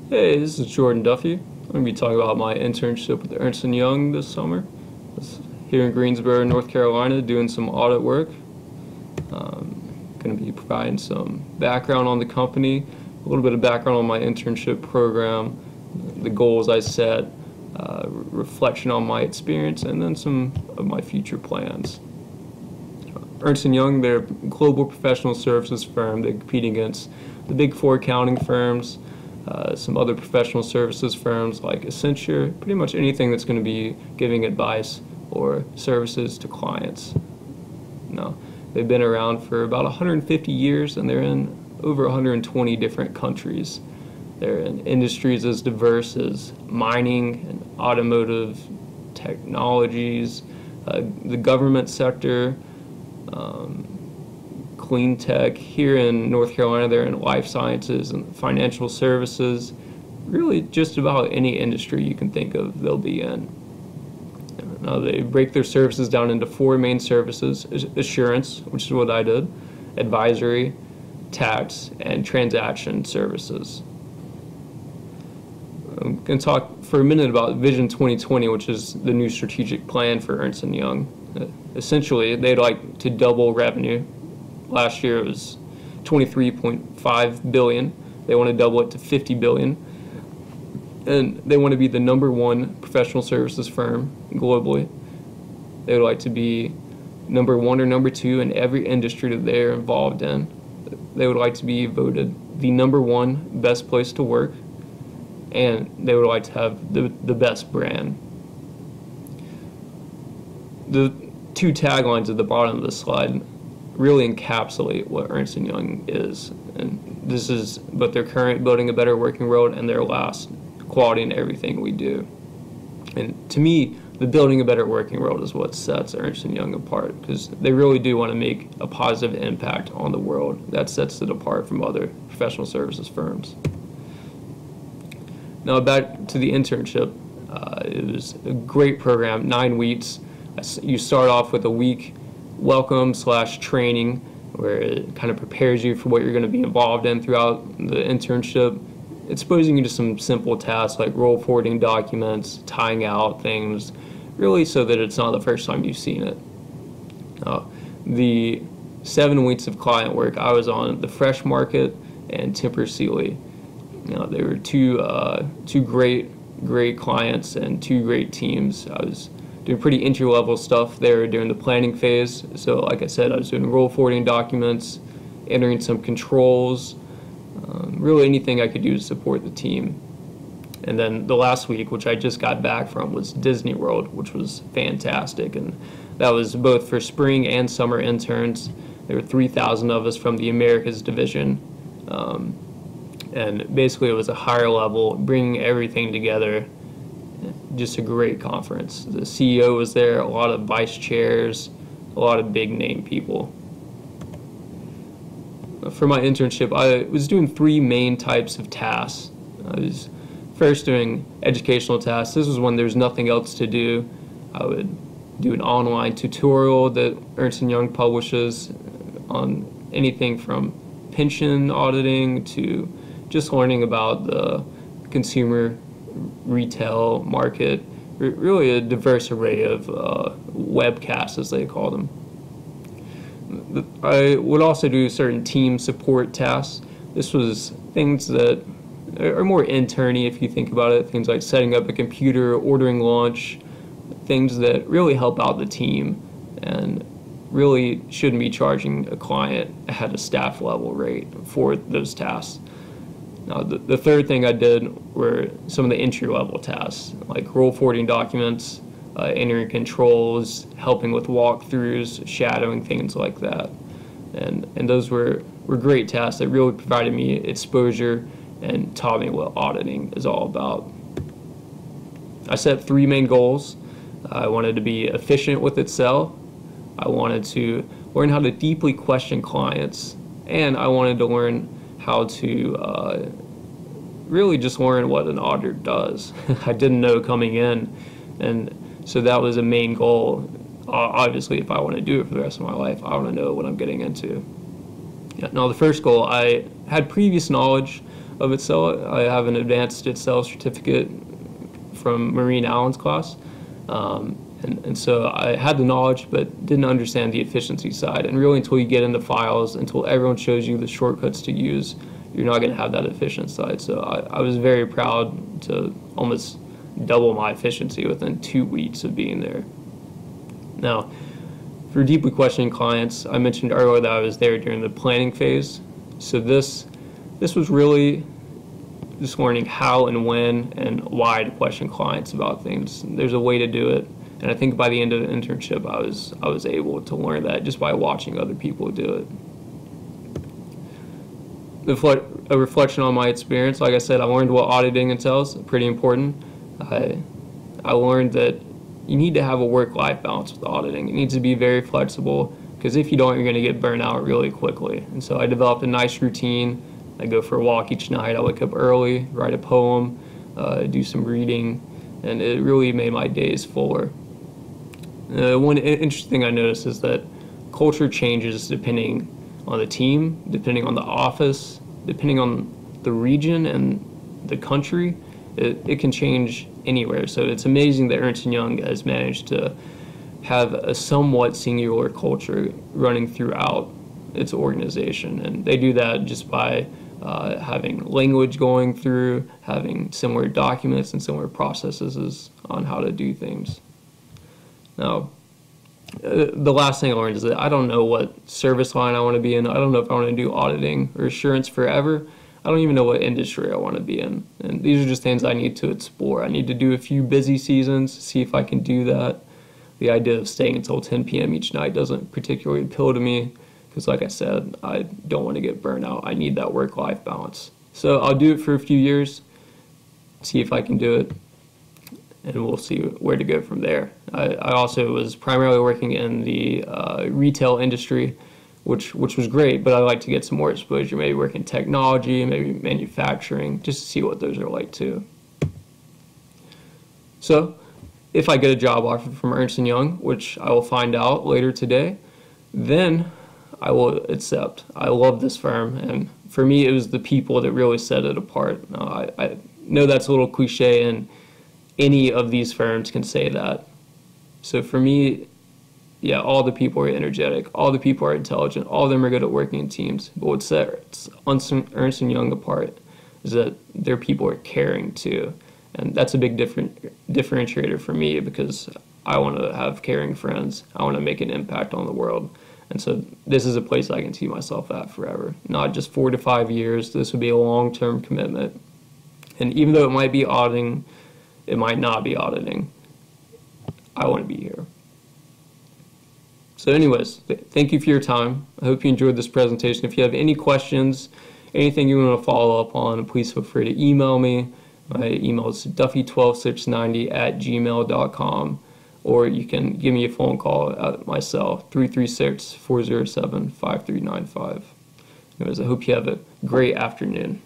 Hey, this is Jordan Duffey. I'm going to be talking about my internship with Ernst & Young this summer. I was here in Greensboro, North Carolina, doing some audit work. Going to be providing some background on the company, a little bit of background on my internship program, the goals I set, reflection on my experience, and then some of my future plans. Ernst & Young, they're a global professional services firm. They compete against the big four accounting firms, some other professional services firms like Accenture, pretty much anything that's going to be giving advice or services to clients. Now, they've been around for about 150 years, and they're in over 120 different countries. They're in industries as diverse as mining and automotive technologies, the government sector, clean tech. Here in North Carolina, they're in life sciences and financial services. Really, just about any industry you can think of, they'll be in. Now, they break their services down into four main services: assurance, which is what I did, advisory, tax, and transaction services. I'm going to talk for a minute about Vision 2020, which is the new strategic plan for Ernst & Young. Essentially, they'd like to double revenue. Last year it was $23.5 billion. They want to double it to $50 billion. And they want to be the #1 professional services firm globally. They would like to be #1 or #2 in every industry that they're involved in. They would like to be voted the #1 best place to work. And they would like to have the best brand. The two taglines at the bottom of the slide really encapsulate what Ernst & Young is. And this is both their current building a better working world and their last, quality in everything we do. And to me, the building a better working world is what sets Ernst & Young apart, because they really do want to make a positive impact on the world. That sets it apart from other professional services firms. Now back to the internship. It was a great program, 9 weeks. You start off with a week welcome/training, where it kind of prepares you for what you're going to be involved in throughout the internship, exposing you to some simple tasks like roll forwarding documents, tying out things, really so that it's not the first time you've seen it. The 7 weeks of client work, I was on the Fresh Market and Timber Sealy. They were two great clients and two great teams. I was doing pretty entry-level stuff there during the planning phase. So like I said, I was doing roll forwarding documents, entering some controls, really anything I could do to support the team. And then the last week, which I just got back from, was Disney World, which was fantastic. And that was both for spring and summer interns. There were 3,000 of us from the Americas division. And basically it was a higher level, bringing everything together. Just a great conference. The CEO was there, a lot of vice chairs, a lot of big name people. For my internship, I was doing 3 main types of tasks. I was first doing educational tasks. This was when there's nothing else to do. I would do an online tutorial that Ernst & Young publishes on anything from pension auditing to just learning about the consumer retail market, really a diverse array of webcasts, as they call them. I would also do certain team support tasks. This was things that are more interny if you think about it, things like setting up a computer, ordering lunch, things that really help out the team and really shouldn't be charging a client at a staff level rate for those tasks. Now, the third thing I did were some of the entry-level tasks, like roll forwarding documents, entering controls, helping with walkthroughs, shadowing, things like that. And those were great tasks that really provided me exposure and taught me what auditing is all about. I set 3 main goals. I wanted to be efficient with Excel. I wanted to learn how to deeply question clients, and I wanted to learn how to really just learn what an auditor does. I didn't know coming in, and so that was a main goal. Obviously, if I want to do it for the rest of my life, I want to know what I'm getting into. Now, the first goal, I had previous knowledge of Excel. I have an advanced Excel certificate from Marine Allen's class. And so I had the knowledge, but didn't understand the efficiency side. And really, until you get into files, until everyone shows you the shortcuts to use, you're not going to have that efficient side. So I was very proud to almost double my efficiency within 2 weeks of being there. Now, for deeply questioning clients, I mentioned earlier that I was there during the planning phase. So this was really just learning how and when and why to question clients about things. There's a way to do it. And I think by the end of the internship, I was able to learn that just by watching other people do it. A reflection on my experience, like I said, I learned what auditing entails, pretty important. I learned that you need to have a work-life balance with auditing. It needs to be very flexible, because if you don't, you're going to get burnt out really quickly. And so I developed a nice routine. I go for a walk each night. I wake up early, write a poem, do some reading, and it really made my days fuller. One interesting thing I noticed is that culture changes depending on the team, depending on the office, depending on the region and the country. It can change anywhere. So it's amazing that Ernst & Young has managed to have a somewhat singular culture running throughout its organization. And they do that just by having language going through, having similar documents and similar processes on how to do things. Now, the last thing I learned is that I don't know what service line I want to be in. I don't know if I want to do auditing or assurance forever. I don't even know what industry I want to be in. And these are just things I need to explore. I need to do a few busy seasons, see if I can do that. The idea of staying until 10 p.m. each night doesn't particularly appeal to me because, like I said, I don't want to get burnt out. I need that work-life balance. So I'll do it for a few years, see if I can do it, and we'll see where to go from there. I also was primarily working in the retail industry, which was great, but I like to get some more exposure, maybe work in technology, maybe manufacturing, just to see what those are like too. So if I get a job offer from Ernst & Young, which I will find out later today, then I will accept. I love this firm, and for me it was the people that really set it apart. Now, I know that's a little cliche, and any of these firms can say that. So for me, yeah, all the people are energetic, all the people are intelligent, all of them are good at working in teams. But what sets Ernst & Young apart is that their people are caring too. And that's a big differentiator for me, because I want to have caring friends. I want to make an impact on the world. And so this is a place I can see myself at forever. Not just 4 to 5 years. This would be a long-term commitment. And even though it might be auditing, it might not be auditing, I want to be here. So anyways, thank you for your time. I hope you enjoyed this presentation. If you have any questions, anything you want to follow up on, please feel free to email me. My email is duffy12690@gmail.com, or you can give me a phone call at my cell, 336-407-5395. Anyways, I hope you have a great afternoon.